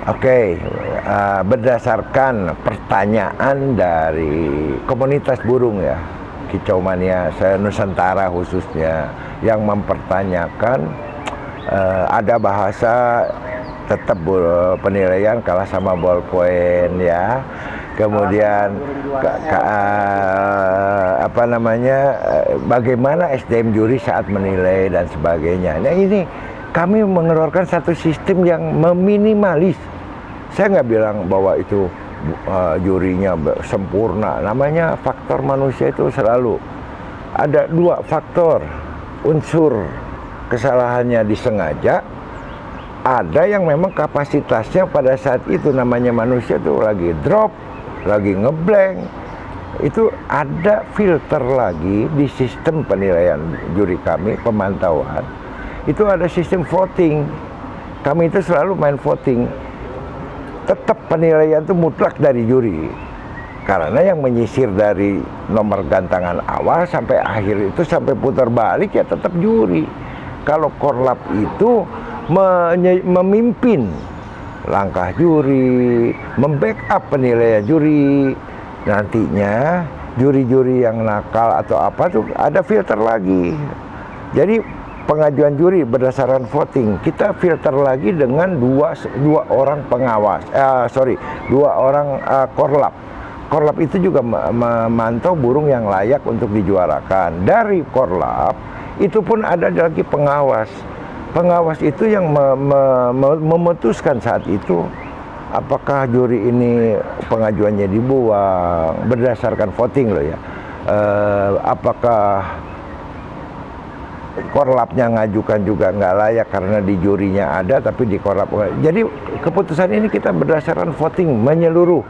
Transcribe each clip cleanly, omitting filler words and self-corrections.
Oke, berdasarkan pertanyaan dari komunitas burung ya, Kicau Mania se-Nusantara khususnya, yang mempertanyakan ada bahasa tetap penilaian kalah sama ballpoint ya. Kemudian apa namanya, bagaimana SDM juri saat menilai dan sebagainya. Nah ini kami mengeluarkan satu sistem yang meminimalis. Saya nggak bilang bahwa itu jurinya sempurna. Namanya faktor manusia itu selalu ada dua faktor. Unsur kesalahannya disengaja, ada yang memang kapasitasnya pada saat itu, namanya manusia tuh lagi drop, lagi ngeblank. Itu ada filter lagi di sistem penilaian juri kami, pemantauan. Itu ada sistem voting. Kami itu selalu main voting. Tetap penilaian itu mutlak dari juri. Karena yang menyisir dari nomor gantangan awal sampai akhir itu, sampai putar balik ya tetap juri. Kalau korlap itu memimpin langkah juri, membackup penilaian juri. Nantinya juri-juri yang nakal atau apa tuh ada filter lagi. Jadi pengajuan juri berdasarkan voting, kita filter lagi dengan dua orang pengawas, dua orang korlap. Korlap itu juga memantau burung yang layak untuk dijuarakan. Dari korlap itu pun ada lagi pengawas. Pengawas itu yang memutuskan saat itu apakah juri ini pengajuannya dibuang berdasarkan voting loh ya. Apakah korlapnya ngajukan juga nggak layak karena di jurinya ada tapi di korlap. Jadi keputusan ini kita berdasarkan voting menyeluruh.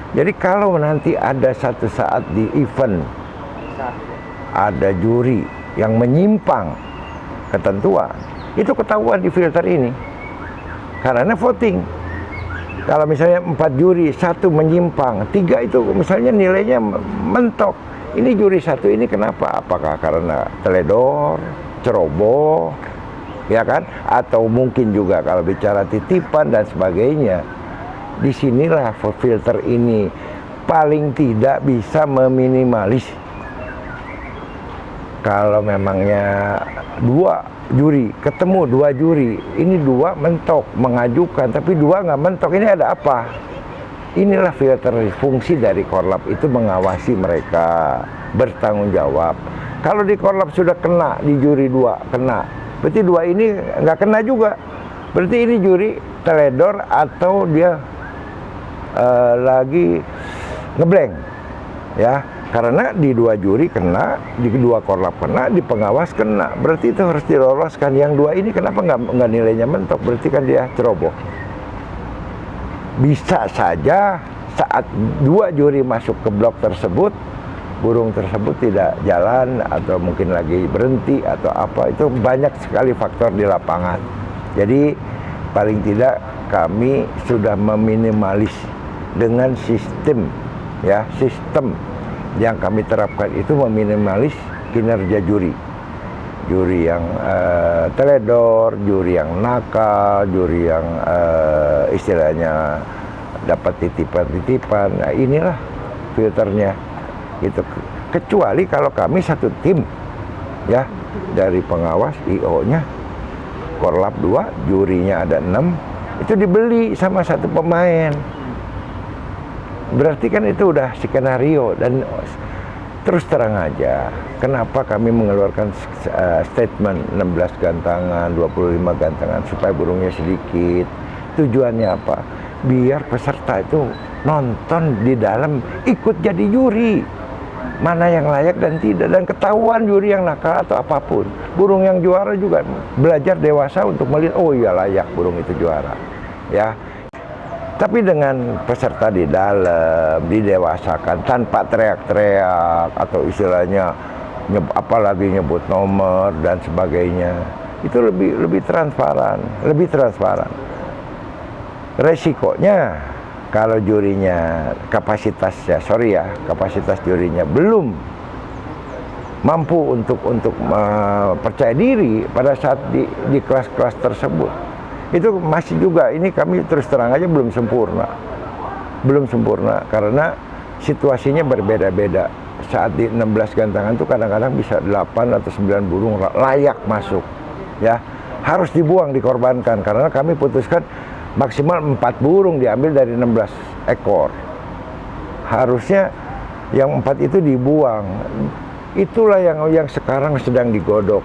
Jadi kalau nanti ada satu saat di event ada juri yang menyimpang ketentuan, itu ketahuan di filter ini karena voting. Kalau misalnya 4 juri, 1 menyimpang, 3 itu misalnya nilainya mentok. Ini juri 1 ini kenapa? Apakah karena teledor, ceroboh, ya kan? Atau mungkin juga kalau bicara titipan dan sebagainya. Disinilah filter ini paling tidak bisa meminimalis. Kalau memangnya 2 juri, ketemu 2 juri, ini 2 mentok, mengajukan, tapi 2 nggak mentok, ini ada apa? Inilah filter, fungsi dari korlap itu mengawasi mereka, bertanggung jawab. Kalau di korlap sudah kena, di juri 2 kena, berarti 2 ini nggak kena juga. Berarti ini juri teledor atau dia lagi ngeblank, ya. Karena di 2 juri kena, di 2 korlap kena, di pengawas kena. Berarti itu harus diloloskan. Yang 2 ini kenapa nggak nilainya mentok? Berarti kan dia ceroboh. Bisa saja saat 2 juri masuk ke blok tersebut, burung tersebut tidak jalan atau mungkin lagi berhenti atau apa. Itu banyak sekali faktor di lapangan. Jadi paling tidak kami sudah meminimalis dengan sistem, ya, sistem yang kami terapkan itu meminimalis kinerja juri. Juri yang teledor, juri yang nakal, juri yang istilahnya dapat titipan-titipan. Nah, inilah filternya gitu. Kecuali kalau kami satu tim, ya, dari pengawas, IO-nya, korlap 2, jurinya ada 6, itu dibeli sama satu pemain. Berarti kan itu udah skenario. Dan terus terang aja, kenapa kami mengeluarkan statement 16 gantangan, 25 gantangan supaya burungnya sedikit. Tujuannya apa? Biar peserta itu nonton di dalam, ikut jadi juri. Mana yang layak dan tidak, dan ketahuan juri yang nakal atau apapun. Burung yang juara juga belajar dewasa untuk melihat, oh iya layak burung itu juara, ya. Tapi dengan peserta di dalam, didewasakan tanpa teriak-teriak atau istilahnya apalagi nyebut nomor dan sebagainya, itu lebih transparan, lebih transparan. Resikonya kalau jurinya kapasitas jurinya belum mampu untuk percaya diri pada saat di kelas-kelas tersebut, itu masih juga, ini kami terus terang aja belum sempurna karena situasinya berbeda-beda. Saat di 16 gantangan tuh kadang-kadang bisa 8 atau 9 burung layak masuk, ya harus dibuang, dikorbankan, karena kami putuskan maksimal 4 burung diambil dari 16 ekor. Harusnya yang 4 itu dibuang. Itulah yang sekarang sedang digodok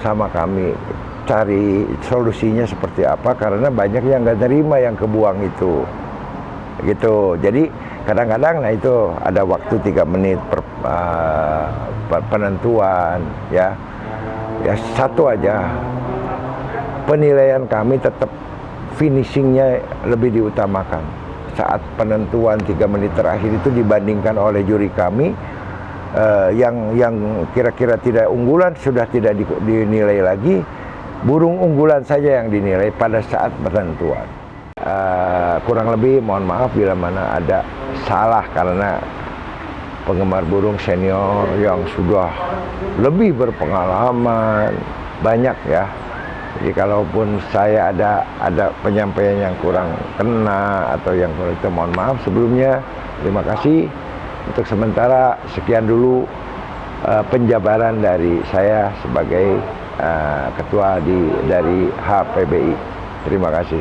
sama kami, cari solusinya seperti apa, karena banyak yang nggak terima yang kebuang itu, gitu. Jadi kadang-kadang, nah itu ada waktu 3 menit penentuan, ya satu aja, penilaian kami tetap finishingnya lebih diutamakan. Saat penentuan 3 menit terakhir itu dibandingkan oleh juri kami, yang kira-kira tidak unggulan sudah tidak dinilai lagi, burung unggulan saja yang dinilai pada saat penentuan. Kurang lebih mohon maaf bila mana ada salah, karena penggemar burung senior yang sudah lebih berpengalaman banyak, ya. Jadi kalaupun saya ada penyampaian yang kurang kena atau yang kurang, itu mohon maaf sebelumnya. Terima kasih. Untuk sementara sekian dulu penjabaran dari saya sebagai ketua dari HPBI. Terima kasih.